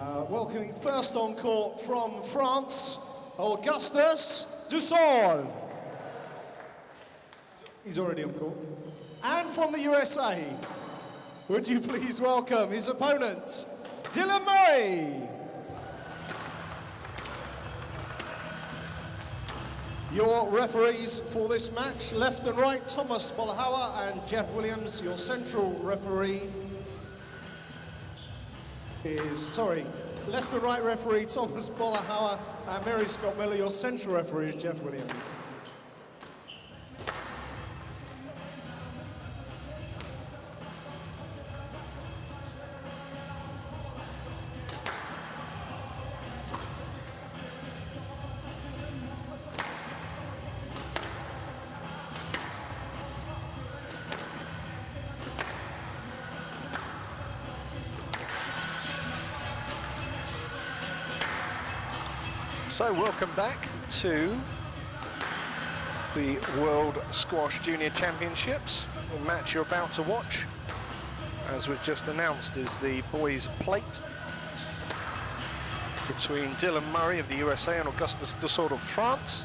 Welcoming first on court from France, Augusto Dussourd. He's already on court. And from the USA, would you please welcome his opponent, Dylan Murray. Your referees for this match, left and right, Thomas Bolhawa and Jeff Williams. Your central referee is, left and right referee, Thomas Bolhawa and Mary Scott Miller. Your central referee is Jeff Williams. So welcome back to the World Squash Junior Championships. The match you're about to watch, as was just announced, is the boys' plate between Dylan Murray of the USA and Augusto Dussourd of France.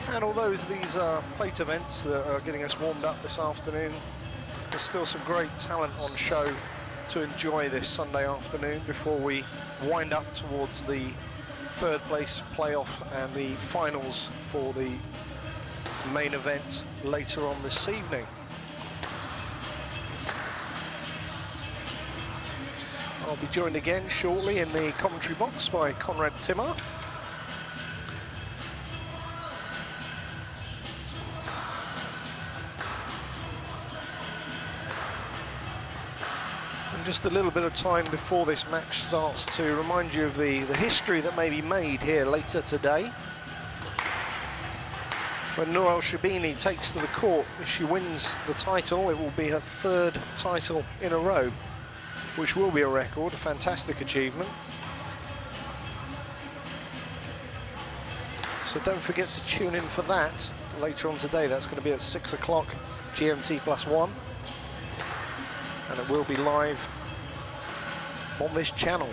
And although these are plate events that are getting us warmed up this afternoon, there's still some great talent on show to enjoy this Sunday afternoon before we wind up towards the third place playoff and the finals for the main event later on this evening. I'll be joined again shortly in the commentary box by Conrad Timmer. Just a little bit of time before this match starts to remind you of the history that may be made here later today. When Nour El Shabini takes to the court, if she wins the title, it will be her third title in a row, which will be a record, a fantastic achievement. So don't forget to tune in for that later on today. That's going to be at 6 o'clock GMT +1. And it will be live on this channel.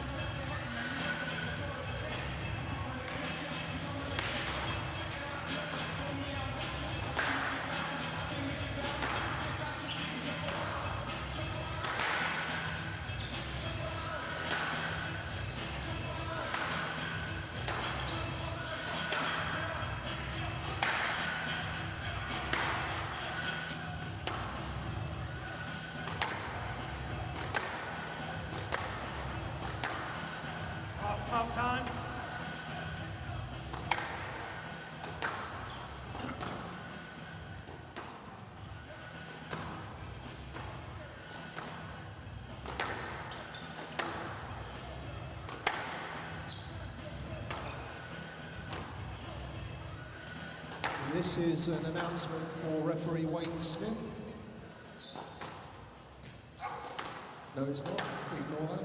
Half time. This is an announcement for referee Wayne Smith. No, it's not. Ignore that.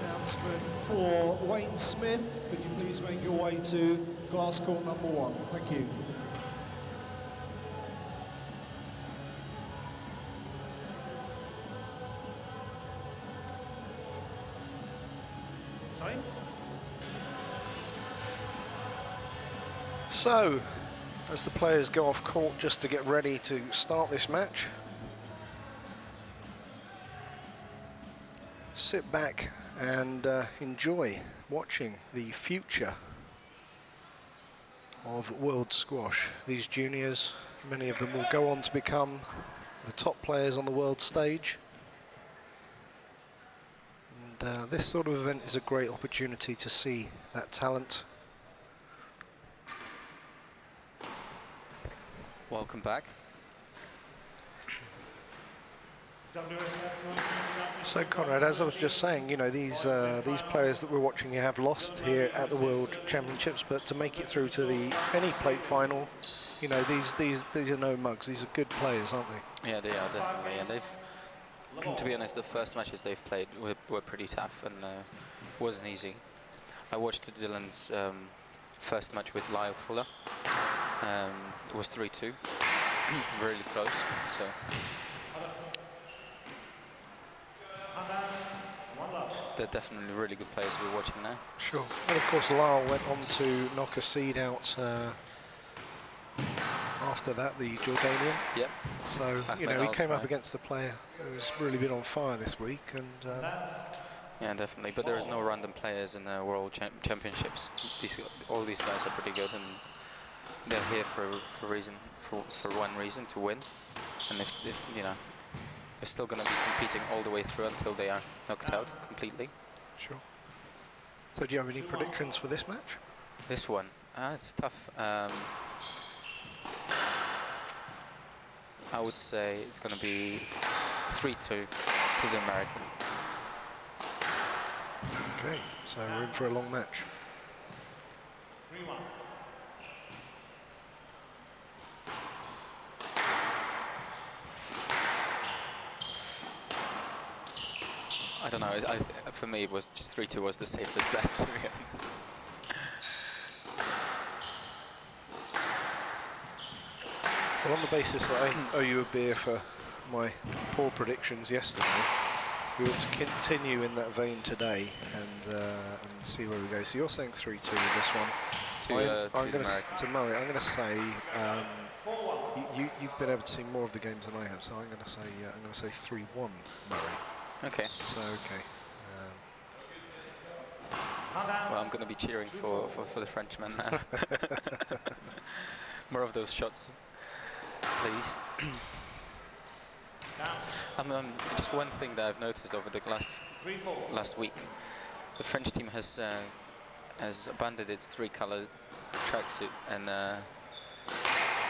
Announcement for Wayne Smith. Could you please make your way to glass court number 1? Thank you. Sorry? So, as the players go off court just to get ready to start this match, sit back and enjoy watching the future of world squash. These juniors, many of them will go on to become the top players on the world stage. And this sort of event is a great opportunity to see that talent. Welcome back. So Conrad, as I was just saying, you know, these players that we're watching here have lost here at the World Championships, but to make it through to the any plate final, you know, these are no mugs. These are good players, aren't they? Yeah, they are definitely, and they've, to be honest, the first matches they've played were pretty tough and wasn't easy. I watched Dylan's first match with Lyle Fuller. It was 3-2, really close. So. They're definitely really good players we're watching now. Sure. And of course, Lyle went on to knock a seed out after that, the Jordanian. Yep. So, you know, he came up against a player who's really been on fire this week. And yeah, definitely. But there is no random players in the World Championships. All these guys are pretty good, and they're here for one reason, to win. And if you know, they're still going to be competing all the way through until they are knocked out completely. Sure. So do you have any predictions for this match? This one? It's tough. I would say it's going to be 3-2 to the American. Okay, so we're in for a long match. 3-1. I don't know. For me, it was just 3-2 was the safest bet, to be honest. Well, on the basis that I owe you a beer for my poor predictions yesterday, we ought to continue in that vein today and see where we go. So you're saying 3-2 with this one. I'm going to Murray. I'm going to say you've been able to see more of the games than I have, so I'm going to say 3-1 Murray. Okay. So okay. Well, I'm going to be cheering for the Frenchman now. More of those shots, please. Just one thing that I've noticed over the last week, the French team has abandoned its 3-color tracksuit and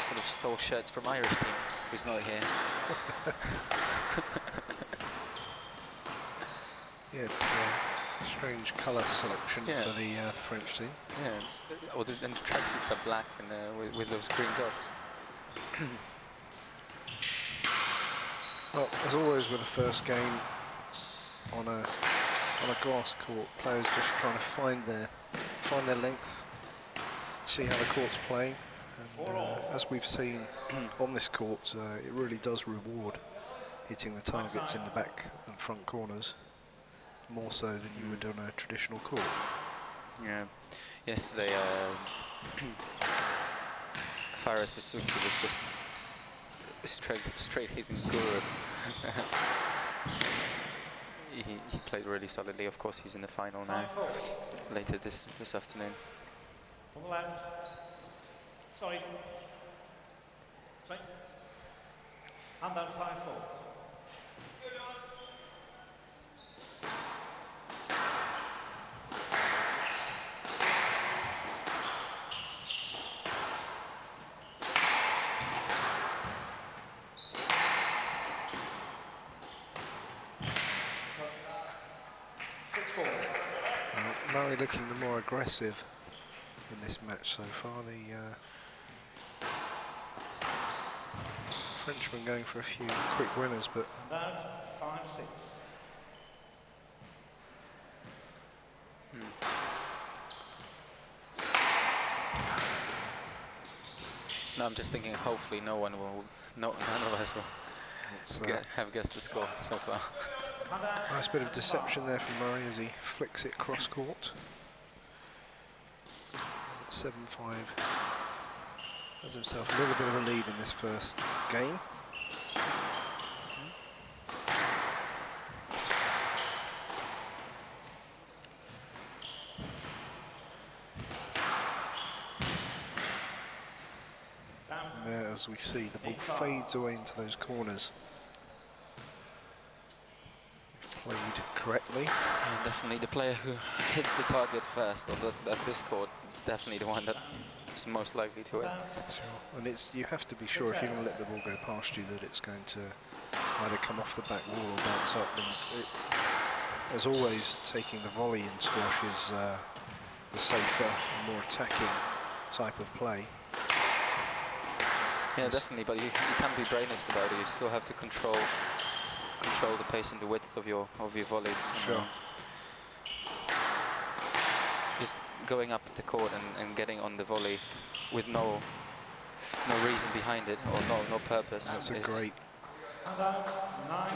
sort of stole shirts from Irish team, who's not here. Yeah, it's a strange colour selection for the French team. Yeah, and the tracksuits are black and with those green dots. Well, as always with the first game on a grass court, players just trying to find their length, see how the court's playing, and as we've seen on this court, it really does reward hitting the targets in the back and front corners, more so than you would on a traditional court. Yeah, yesterday Fares Dussourd was just straight hitting guru. He played really solidly. Of course, he's in the final now. Later this afternoon. On the left. Sorry. And then 5-4. Murray looking the more aggressive in this match so far. The Frenchman going for a few quick winners, but About 5-6. No, I'm just thinking. Hopefully, none of us will have guessed the score so far. nice bit of deception there from Murray as he flicks it cross court. 7-5. Has himself a little bit of a lead in this first game. as we see the ball fades away into those corners. Played correctly. Yeah, definitely the player who hits the target first of at this court is definitely the one that is most likely to win. Sure. And you have to be sure if you're going to let the ball go past you that it's going to either come off the back wall or bounce up. And as always, taking the volley in squash is the safer, more attacking type of play. Yeah, definitely, but you can't be brainless about it. You still have to control the pace and the width of your volleys. Sure. Just going up the court and getting on the volley with no reason behind it or no purpose. That's a great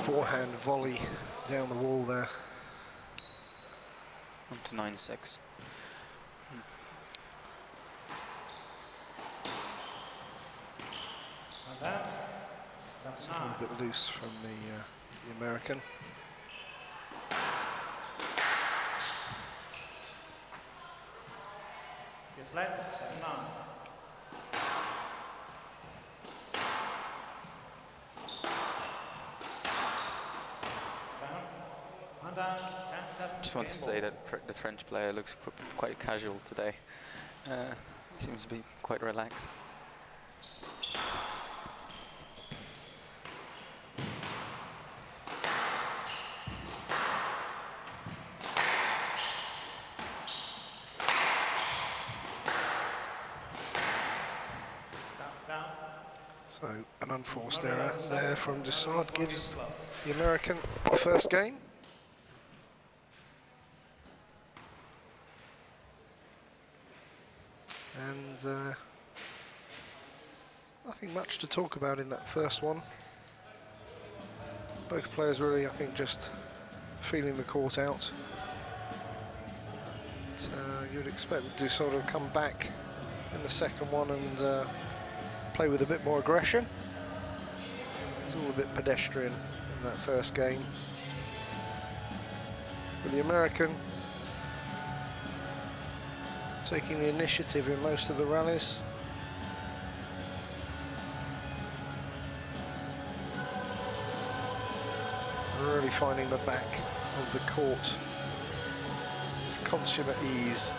forehand volley down the wall there. On to 9-6. It's a little bit loose from the American. Yes, let's 7-9. Just want to say that the French player looks quite casual today. He seems to be quite relaxed. So an unforced error there from Dussourd gives the American the first game. And nothing much to talk about in that first one. Both players really, I think, just feeling the court out. But, you'd expect Dussourd to come back in the second one and play with a bit more aggression. It was all a bit pedestrian in that first game. But the American taking the initiative in most of the rallies. Really finding the back of the court with consummate ease.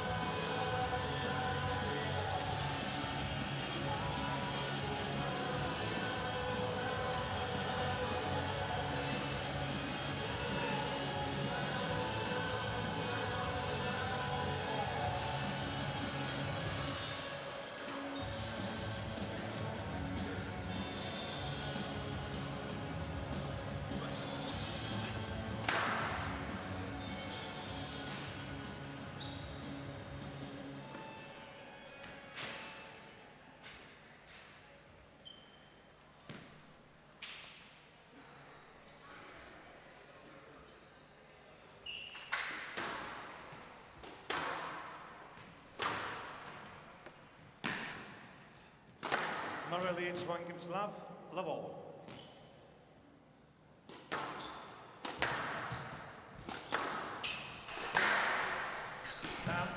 Murray leads one, gives love all. Down.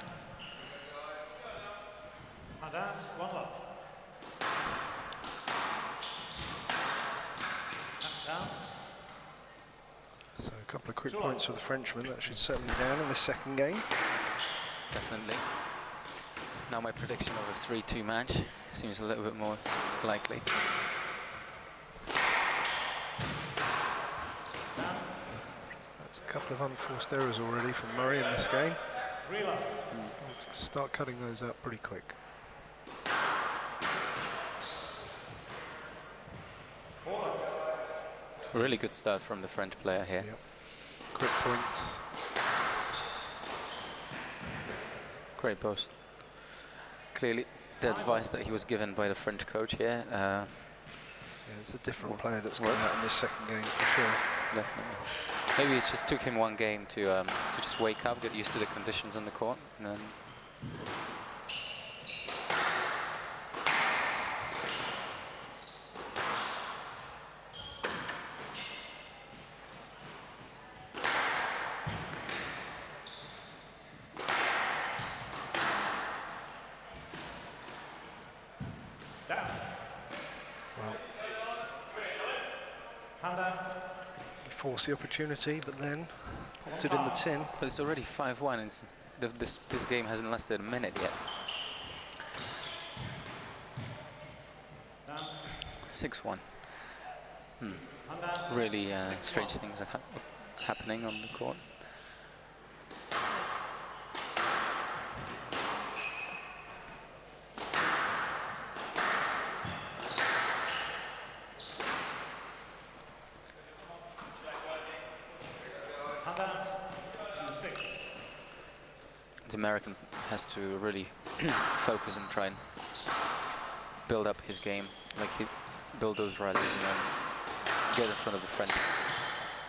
And out, 1 love. Down. So a couple of quick points for the Frenchman. That should settle him down in the second game. Definitely. Now my prediction of a 3-2 match seems a little bit more likely. That's a couple of unforced errors already from Murray in this game. Let's start cutting those out pretty quick. Really good start from the French player here. Yep. Quick points. Great post. Clearly the advice that he was given by the French coach here. Yeah, it's a different player that's going out in this second game for sure. Definitely. Maybe it just took him one game to just wake up, get used to the conditions on the court, and then. force the opportunity, but then popped it in the tin. But it's already 5-1. It's this game hasn't lasted a minute yet. 6-1. Really strange things are happening on the court. The American has to really focus and try and build up his game, like he build those rallies and then get in front of the French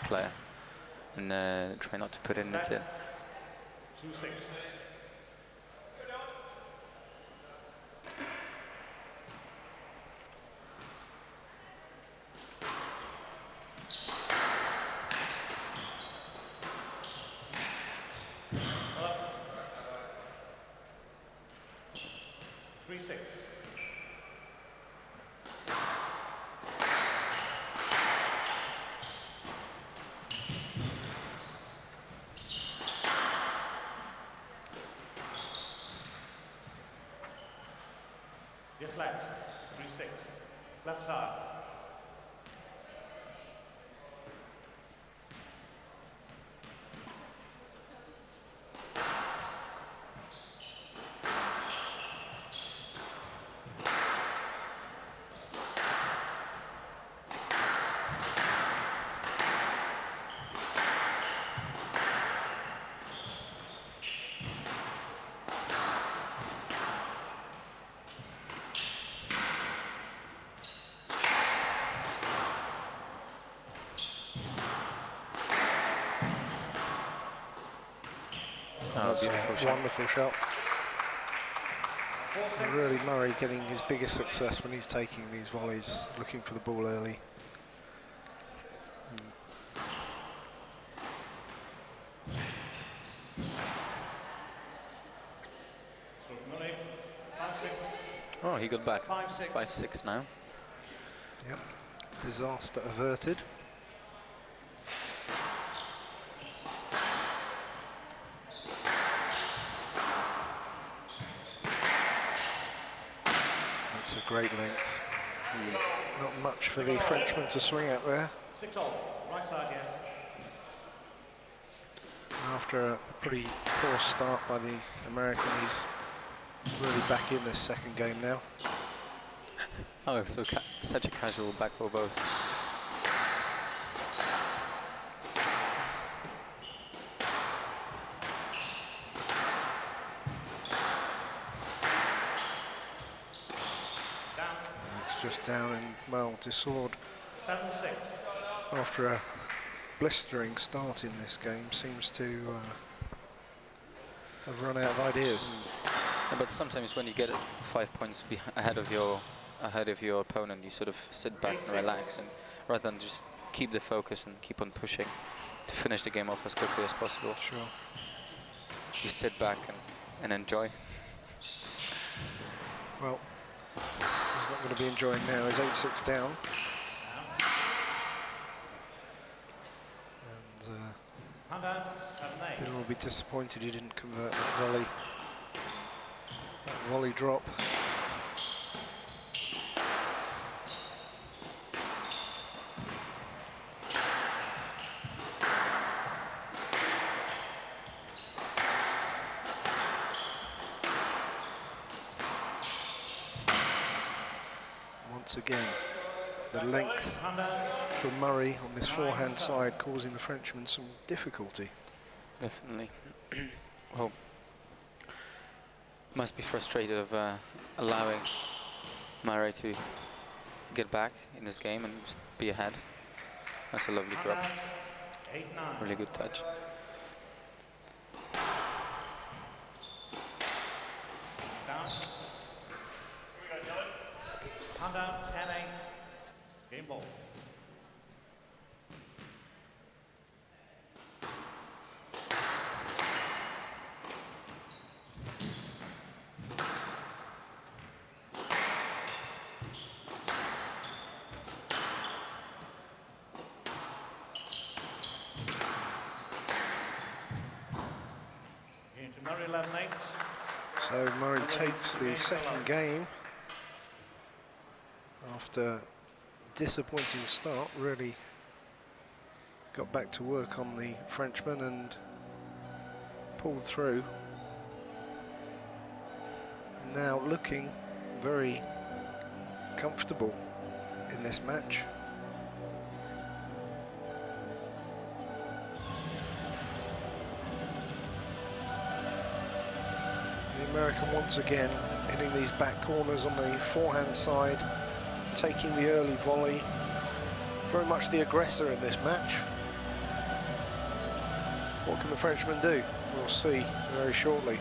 player and try not to put it in the tin. 2-6. Yes, lads. 3-6. Left side. That's beautiful a shot. wonderful shot. And really Murray getting his biggest success when he's taking these volleys, looking for the ball early. Oh, he got back. It's 5-6 now. Yep. Disaster averted. That's a great length. Not much for the Frenchman to swing at there. 6-all. Right side, yes. After a pretty poor start by the American, he's really back in this second game now. Oh, so such a casual back row both. It's just down, and well, Dussourd, 7-6. after a blistering start in this game, seems to have run out of ideas. Yeah, but sometimes when you get 5 points ahead of your opponent, you sort of sit back and relax, and rather than just keep the focus and keep on pushing to finish the game off as quickly as possible. Sure. You sit back and enjoy. Well, he's not going to be enjoying now. He's 8-6 down. And Dylan will be disappointed he didn't convert that volley. That volley drop. Once again, the length from Murray on this forehand side causing the Frenchman some difficulty. Definitely. Well, must be frustrated of allowing Murray to get back in this game and just be ahead. That's a lovely drop. 8-9. Really good touch. Down. Hand out, 10-8. Game ball. Murray 11-8. So Murray takes the second game after a disappointing start. Really got back to work on the Frenchman and pulled through. Now looking very comfortable in this match. The American once again hitting these back corners on the forehand side, taking the early volley. Very much the aggressor in this match. What can the Frenchman do? We'll see very shortly.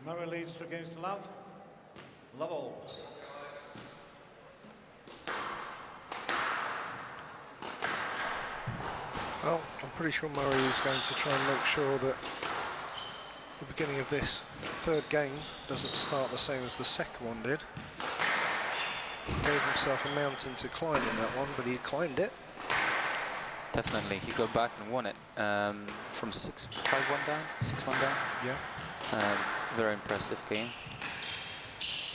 Murray leads 2-0 to Love. Love all. Well, I'm pretty sure Murray is going to try and make sure that the beginning of this third game doesn't start the same as the second one did. He gave himself a mountain to climb in that one, but he climbed it. Definitely, he got back and won it from 5-1 down, 6-1 down. Yeah. Very impressive game.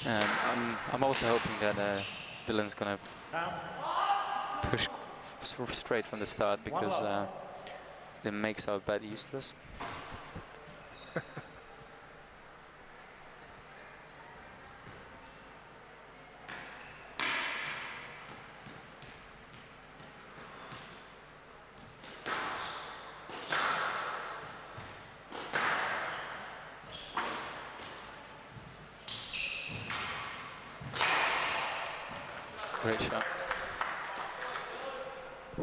I'm also hoping that Dylan's gonna push straight from the start, because it makes our bet useless. Great shot.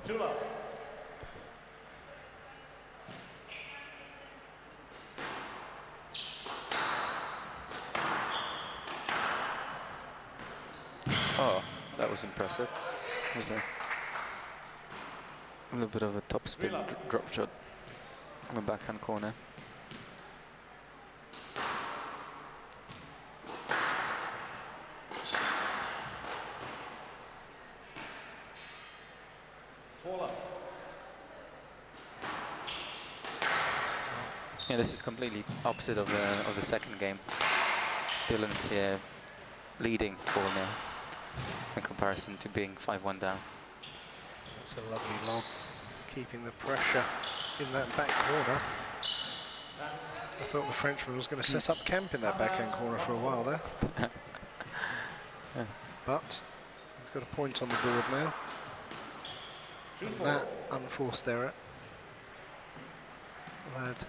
2-love. Oh, that was impressive. It was a little bit of a top spin drop shot on the backhand corner. Yeah, this is completely opposite of the second game. Dylan's here leading 4-0 in comparison to being 5-1 down. It's a lovely lob, keeping the pressure in that back corner. I thought the Frenchman was going to set up camp in that backhand corner for a while there. Yeah. But he's got a point on the board now. And that unforced error will add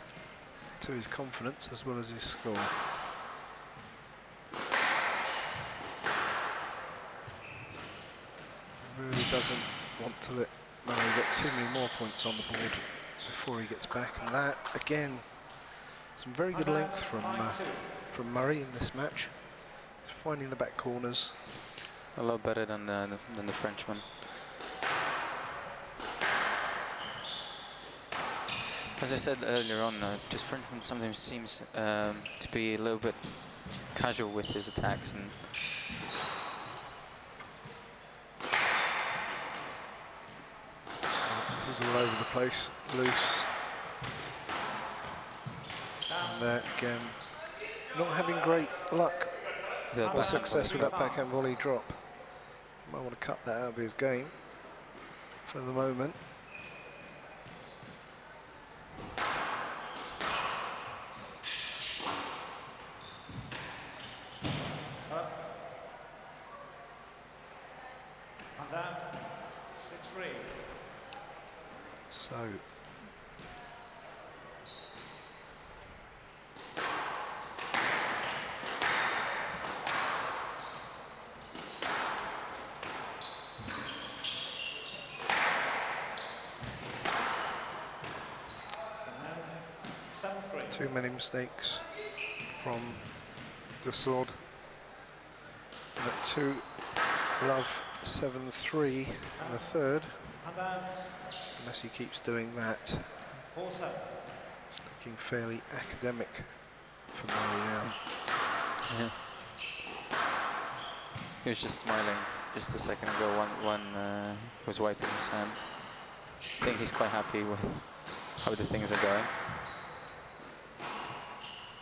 to his confidence as well as his score. Really doesn't want to let Murray get too many more points on the board before he gets back, and that again, some very good length from Murray in this match. He's finding the back corners. A lot better than the Frenchman. As I said earlier on, just Frenchman sometimes seems to be a little bit casual with his attacks, and this is all over the place, loose. And there again, not having great luck The or success with that volley. backhand volley drop. Might want to cut that out of his game for the moment. And out, 6-3. So too many mistakes from Dussourd. At 2, Love 7-3 in the third. And out, Unless he keeps doing that, 4-7. it's looking fairly academic for Murray now. Yeah. He was just smiling just a second ago when he was wiping his hand. I think he's quite happy with how the things are going.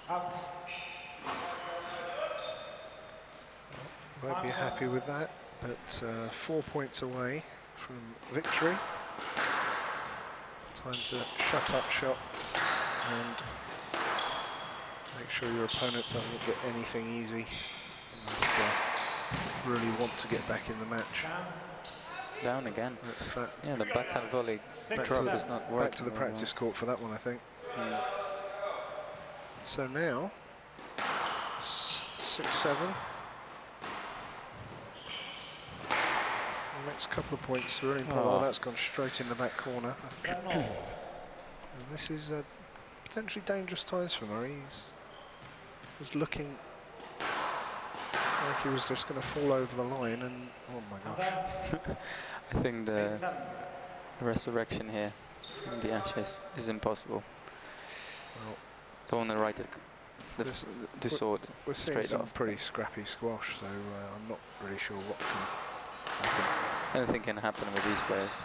Out. Won't be happy with that, but 4 points away from victory. Time to shut up shop and make sure your opponent doesn't get anything easy. And really want to get back in the match. Down again. That's that. Yeah, the backhand volley Back drop to the- is not working. Back to the practice court for that one, I think. So now, 6-7. The next couple of points are really important. Oh, that's gone straight in the back corner. And this is potentially dangerous times for Murray. He was looking like he was just going to fall over the line, and oh my gosh. I think the resurrection here from the ashes is impossible. Well, The one that right at the Dussourd we're seeing straight some off. pretty scrappy squash, so I'm not really sure what can happen. Anything can happen with these players.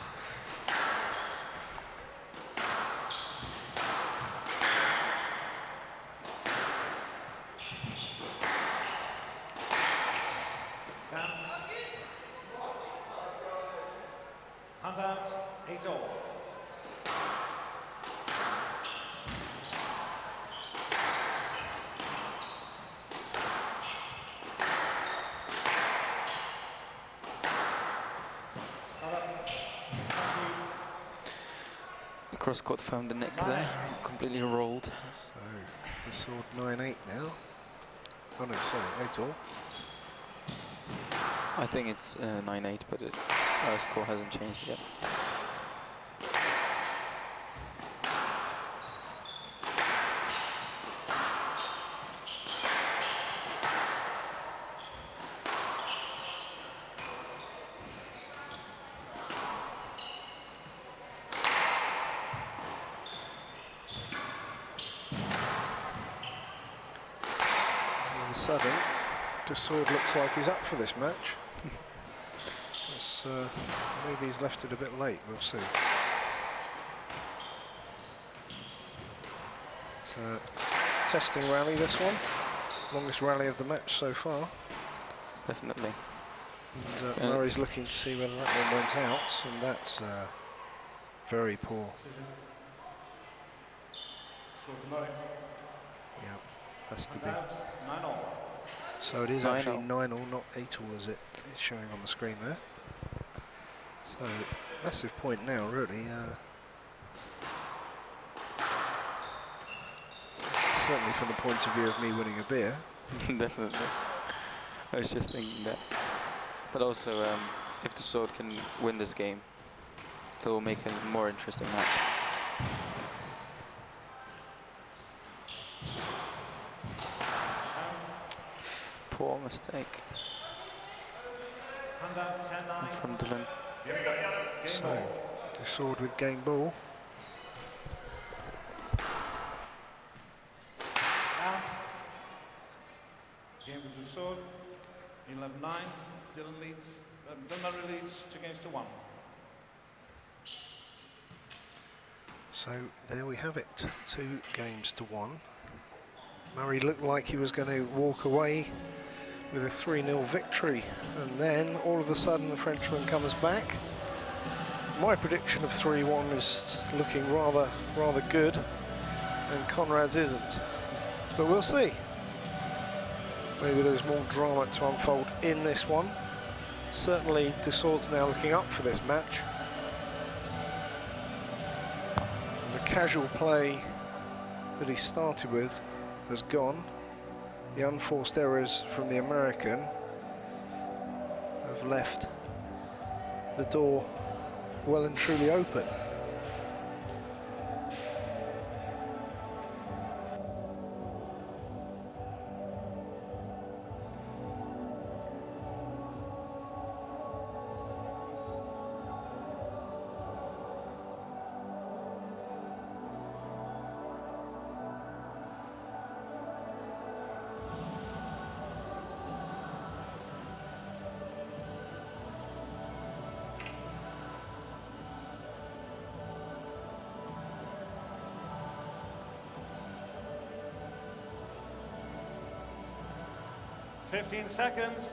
And out, 8-all. The cross court found the neck there, completely rolled. So, Dussourd 9-8 now. Oh no, sorry, 8-all. I think it's 9-8, but our score hasn't changed yet. All of a sudden, Dussourd looks like he's up for this match. Maybe he's left it a bit late, we'll see. It's a testing rally, this one. Longest rally of the match so far. Definitely. And Murray's looking to see whether that one went out, and that's very poor. Yeah, has to be. 9-all. So it is 9-all. actually 9-all, not 8-all, as it is showing on the screen there. So massive point now, really. Certainly from the point of view of me winning a beer. Definitely. I was just thinking that. But also, if Dussourd can win this game, it will make a more interesting match. Poor mistake And out, 10-9. from Dylan. So Dussourd with game ball. Out. Game with Dussourd, 11-9. Dylan leads, Murray leads 2-1. So there we have it, 2 games to 1. Murray looked like he was going to walk away with a 3-0 victory, and then all of a sudden the Frenchman comes back. My prediction of 3-1 is looking rather good, and Conrad's isn't. But we'll see. Maybe there's more drama to unfold in this one. Certainly Dussourd's now looking up for this match. And the casual play that he started with has gone. The unforced errors from the American have left the door well and truly open. Fifteen seconds.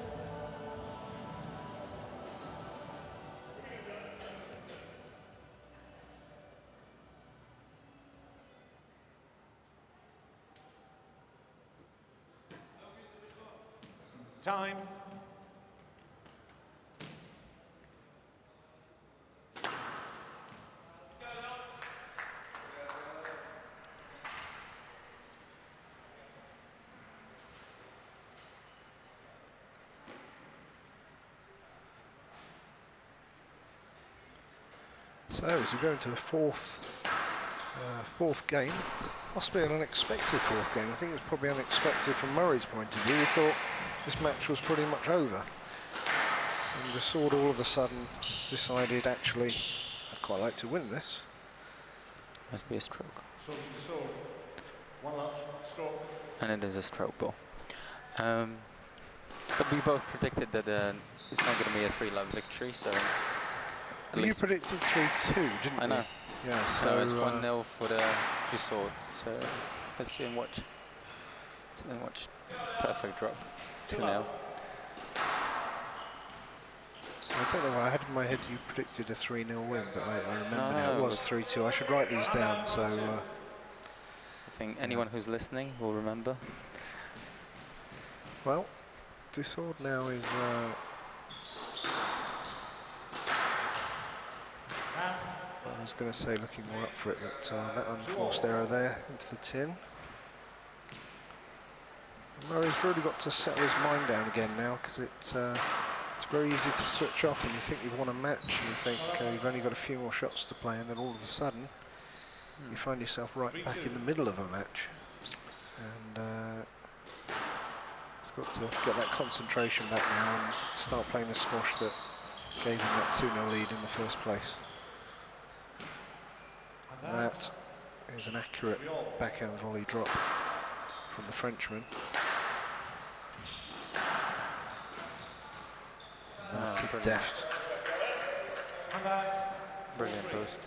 Time. So as we go into the fourth game, possibly an unexpected fourth game. I think it was probably unexpected from Murray's point of view. We thought this match was pretty much over. And Dussourd all of a sudden decided, actually, I'd quite like to win this. Must be a stroke. So, one love, stroke. And it is a stroke ball. But we both predicted that it's not going to be a 3-love victory, so... You predicted 3-2, didn't you? I know. Yeah, so it's 1-0 for the Dussourd. So let's see him watch. Perfect drop. 2-0. I don't know. I had in my head you predicted a 3-0 win, but I remember now it was 3-2. I should write these down. So I think anyone who's listening will remember. Well, Dussourd now is. I was going to say looking more up for it, but that unforced error there into the tin. Murray's really got to settle his mind down again now, because it's very easy to switch off when you think you've won a match and you think you've only got a few more shots to play, and then all of a sudden you find yourself right back in the middle of a match. And he's got to get that concentration back now and start playing the squash that gave him that 2-0 lead in the first place. That is an accurate backhand volley drop from the Frenchman. That's a deft. Brilliant post.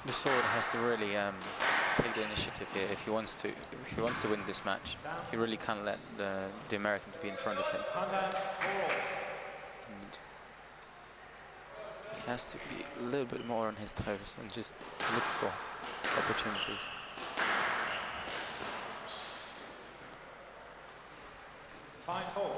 Dussourd has to really take the initiative here if he wants to win this match. He really can't let the American to be in front of him. And he has to be a little bit more on his toes and just look for opportunities. Five-four.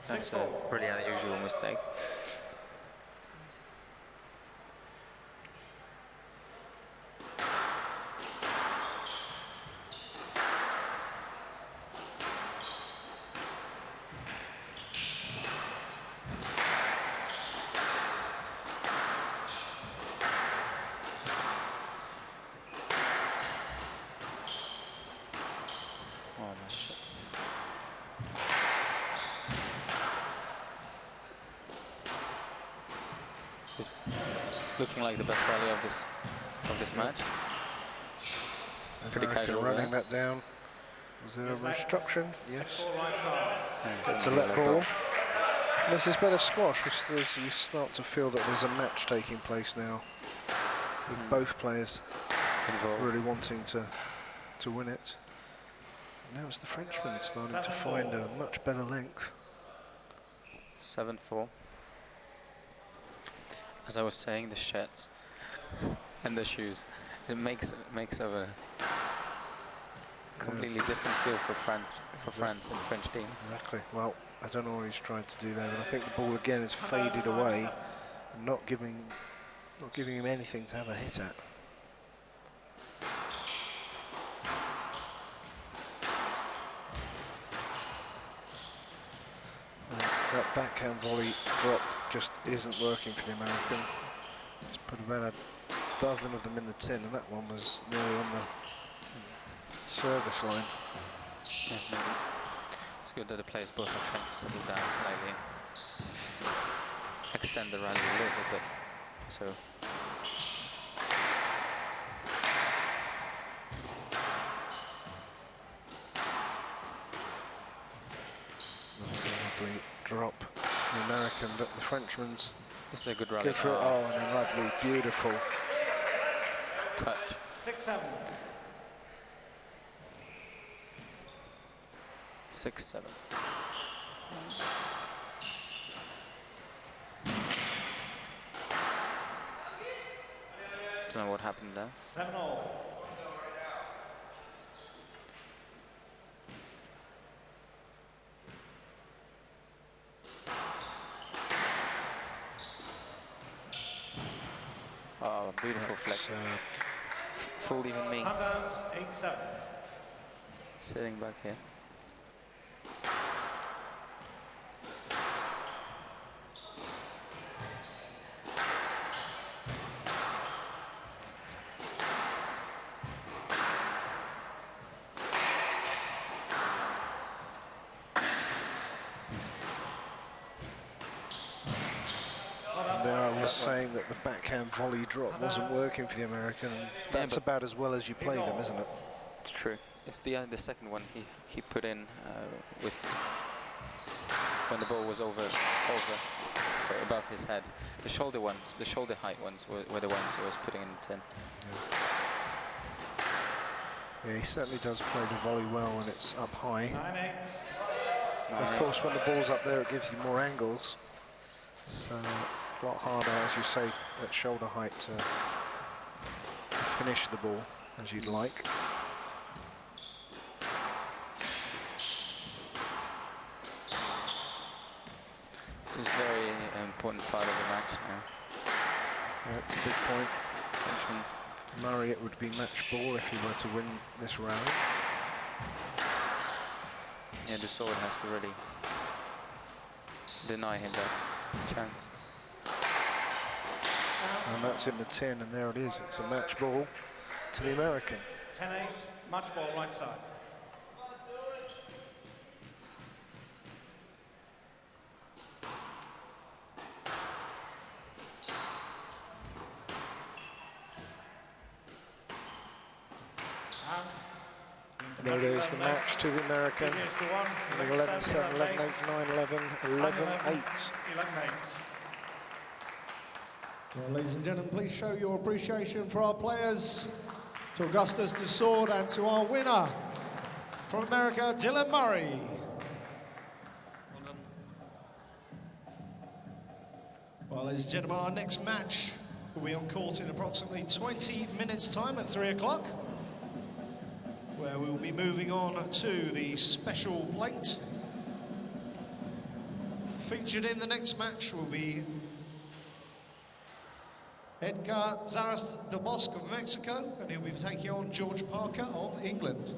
That's a really unusual mistake. Looking like the best rally of this match. Pretty casual. Running that down. Is there a restriction? Yes. 6-4 right side. It's a let ball. This is better squash, as you start to feel that there's a match taking place now, with both players really wanting to win it. Now it's the Frenchman starting to find a much better length. 7-4. As I was saying, the shirts and the shoes, it makes of a completely different feel for France and French team. Exactly. Well, I don't know what he's trying to do there, but I think the ball again is faded away and not giving him anything to have a hit at. That backhand volley drop just isn't working for the American. He's put about a dozen of them in the tin, and that one was nearly on the service line. Yeah, it's good that the players both are trying to settle down slightly, extend the rally a little bit. So that's a lovely drop, the American, but the Frenchman's this is a good rally. good for it. Oh, and a lovely, beautiful touch. 6-7. 6-7. Don't know what happened there. 7-all. Oh, beautiful flick. Fooled even me. Handout 8-7. Sitting back here. There I was saying that the backhand volley drop wasn't working for the American, and that's about as well as you play them, isn't it? It's true. It's the second one he put in with when the ball was sorry, above his head. The shoulder ones, the shoulder height ones were the ones he was putting in the tin. Yeah, he certainly does play the volley well when it's up high. 9-8. Of course, when the ball's up there, it gives you more angles. So a lot harder, as you say, at shoulder height to finish the ball as you'd like. It's a very important part of the match now. Yeah, it's a big point. Frenchman. Murray, it would be match ball if he were to win this round. Yeah, Dussourd has to really deny him that chance. And that's in the tin, and there it is. It's a match ball to the American. 10-8. Match ball right side. There it is, the match to the American. 11-7, 11-8, 9-11, 11-8. 11-8. Well, ladies and gentlemen, please show your appreciation for our players, to Augustus Dussourd, and to our winner from America, Dylan Murray. Well done. Well, ladies and gentlemen, our next match will be on court in approximately 20 minutes' time at 3 o'clock, where we will be moving on to the special plate. Featured in the next match will be Edgar Zaras de Bosque of Mexico, and he'll be taking on George Parker of England.